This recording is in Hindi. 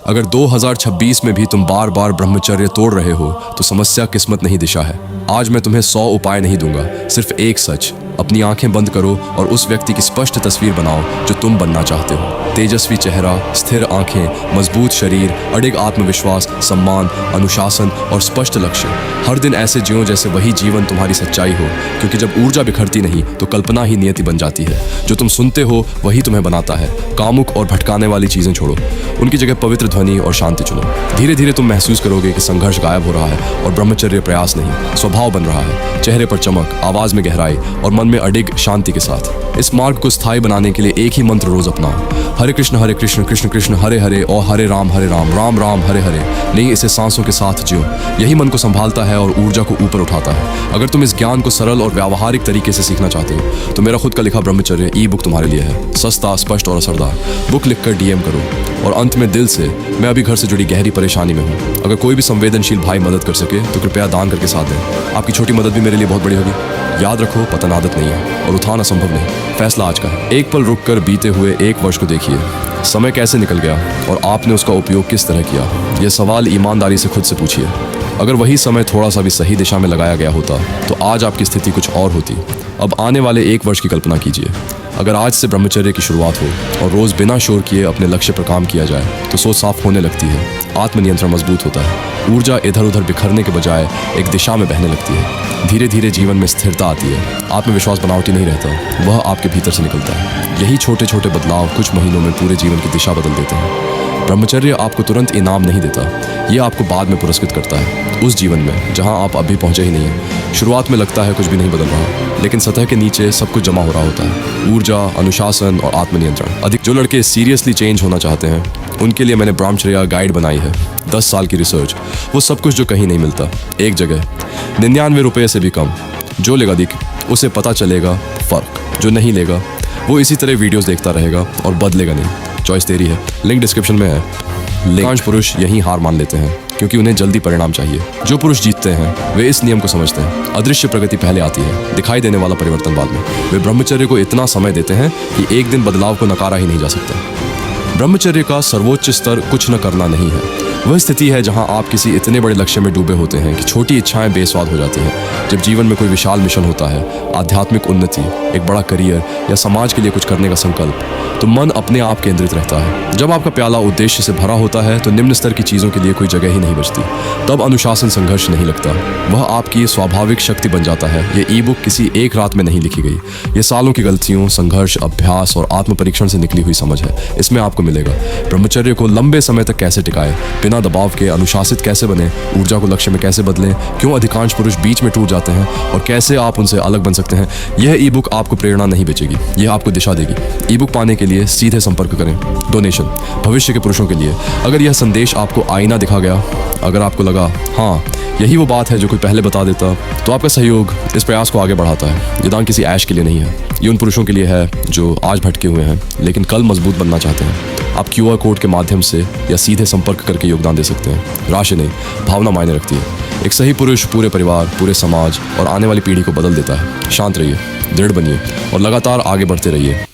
अगर 2026 में भी तुम बार बार ब्रह्मचर्य तोड़ रहे हो तो समस्या किस्मत नहीं दिशा है। आज मैं तुम्हें 100 उपाय नहीं दूंगा, सिर्फ एक सच। अपनी आंखें बंद करो और उस व्यक्ति की स्पष्ट तस्वीर बनाओ जो तुम बनना चाहते हो। तेजस्वी चेहरा, स्थिर आंखें, मजबूत शरीर, अडिग आत्मविश्वास, सम्मान, अनुशासन और स्पष्ट लक्ष्य। हर दिन ऐसे जियो जैसे वही जीवन तुम्हारी सच्चाई हो, क्योंकि जब ऊर्जा बिखरती नहीं तो कल्पना ही नियति बन जाती है। जो तुम सुनते हो वही तुम्हें बनाता है। कामुक और भटकाने वाली चीजें छोड़ो, उनकी जगह पवित्र ध्वनि और शांति चुनो। धीरे धीरे तुम महसूस करोगे कि संघर्ष गायब हो रहा है और ब्रह्मचर्य प्रयास नहीं, स्वभाव बन रहा है। चेहरे पर चमक, आवाज में गहराई और मन में अडिग शांति के साथ। इस मार्ग को स्थायी बनाने के लिए एक ही मंत्र रोज अपनाओ, हरे कृष्ण कृष्ण कृष्ण हरे हरे और हरे राम राम राम हरे हरे। नहीं, इसे सांसों के साथ जियो। यही मन को संभालता है और ऊर्जा को ऊपर उठाता है। अगर तुम इस ज्ञान को सरल और व्यावहारिक तरीके से सीखना चाहते हो तो मेरा खुद का लिखा ब्रह्मचर्य ई बुक तुम्हारे लिए है। सस्ता, स्पष्ट और असरदार। बुक लिखकर DM करो। और अंत में दिल से, मैं अभी घर से जुड़ी गहरी परेशानी में हूँ। अगर कोई भी संवेदनशील भाई मदद कर सके तो कृपया दान करके साथ दें। आपकी छोटी मदद भी मेरे लिए बहुत बड़ी होगी। याद रखो, पतन आदत नहीं है और उठाना संभव नहीं, फैसला आज का है। एक पल रुक कर बीते हुए 1 वर्ष को देखिए। समय कैसे निकल गया और आपने उसका उपयोग किस तरह किया? यह सवाल ईमानदारी से खुद से पूछिए। अगर वही समय थोड़ा सा भी सही दिशा में लगाया गया होता तो आज आपकी स्थिति कुछ और होती। अब आने वाले 1 वर्ष की कल्पना कीजिए। अगर आज से ब्रह्मचर्य की शुरुआत हो और रोज बिना शोर किए अपने लक्ष्य पर काम किया जाए तो सोच साफ होने लगती है, आत्मनियंत्रण मजबूत होता है, ऊर्जा इधर उधर बिखरने के बजाय एक दिशा में बहने लगती है। धीरे धीरे जीवन में स्थिरता आती है, आत्मविश्वास बनावटी नहीं रहता, वह आपके भीतर से निकलता है। यही छोटे छोटे बदलाव कुछ महीनों में पूरे जीवन की दिशा बदल देते हैं। ब्रह्मचर्य आपको तुरंत इनाम नहीं देता, यह आपको बाद में पुरस्कृत करता है, उस जीवन में जहां आप अभी पहुंचे ही नहीं हैं। शुरुआत में लगता है कुछ भी नहीं बदल रहा, लेकिन सतह के नीचे सब कुछ जमा हो रहा होता है। ऊर्जा, अनुशासन और आत्मनियंत्रण। अधिक जो लड़के सीरियसली चेंज होना चाहते हैं उनके लिए मैंने ब्रह्मचर्य गाइड बनाई है। 10 साल की रिसर्च, वो सब कुछ जो कहीं नहीं मिलता, एक जगह। 99 रुपये से भी कम। जो लेगा दिख, उसे पता चलेगा फर्क। जो नहीं लेगा वो इसी तरह वीडियोस देखता रहेगा और बदलेगा नहीं। चॉइस तेरी है, लिंक डिस्क्रिप्शन में है। अधिकांश पुरुष यही हार मान लेते हैं क्योंकि उन्हें जल्दी परिणाम चाहिए। जो पुरुष जीतते हैं वे इस नियम को समझते हैं, अदृश्य प्रगति पहले आती है, दिखाई देने वाला परिवर्तन बाद में। वे ब्रह्मचर्य को इतना समय देते हैं कि एक दिन बदलाव को नकारा ही नहीं जा सकता। ब्रह्मचर्य का सर्वोच्च स्तर कुछ न करना नहीं है, वह स्थिति है जहां आप किसी इतने बड़े लक्ष्य में डूबे होते हैं कि छोटी इच्छाएं बेस्वाद हो जाती हैं। जब जीवन में कोई विशाल मिशन होता है, आध्यात्मिक उन्नति, एक बड़ा करियर या समाज के लिए कुछ करने का संकल्प, तो मन अपने आप केंद्रित रहता है। जब आपका प्याला उद्देश्य से भरा होता है तो निम्न स्तर की चीजों के लिए कोई जगह ही नहीं बचती। तब अनुशासन संघर्ष नहीं लगता, वह आपकी स्वाभाविक शक्ति बन जाता है। ये ई बुक किसी एक रात में नहीं लिखी गई, ये सालों की गलतियों, संघर्ष, अभ्यास और आत्म परीक्षण से निकली हुई समझ है। इसमें आपको मिलेगा ब्रह्मचर्य को लंबे समय तक कैसे टिकाए, बिना दबाव के अनुशासित कैसे बने, ऊर्जा को लक्ष्य में कैसे बदलें, क्यों अधिकांश पुरुष बीच में टूट जाते हैं और कैसे आप उनसे अलग बन सकते हैं। यह ई बुक आपको प्रेरणा नहीं बेचेगी, यह आपको दिशा देगी। ई बुक पाने के लिए सीधे संपर्क करें। डोनेशन भविष्य के पुरुषों के लिए। अगर यह संदेश आपको आईना दिखा गया, अगर आपको लगा हाँ यही वो बात है जो कोई पहले बता देता, तो आपका सहयोग इस प्रयास को आगे बढ़ाता है। ये दान किसी ऐश के लिए नहीं है, ये उन पुरुषों के लिए है जो आज भटके हुए हैं लेकिन कल मजबूत बनना चाहते हैं। आप QR कोड के माध्यम से या सीधे संपर्क करके योगदान दे सकते हैं। राशि नहीं, भावना मायने रखती है। एक सही पुरुष पूरे परिवार, पूरे समाज और आने वाली पीढ़ी को बदल देता है। शांत रहिए, दृढ़ बनिए और लगातार आगे बढ़ते रहिए।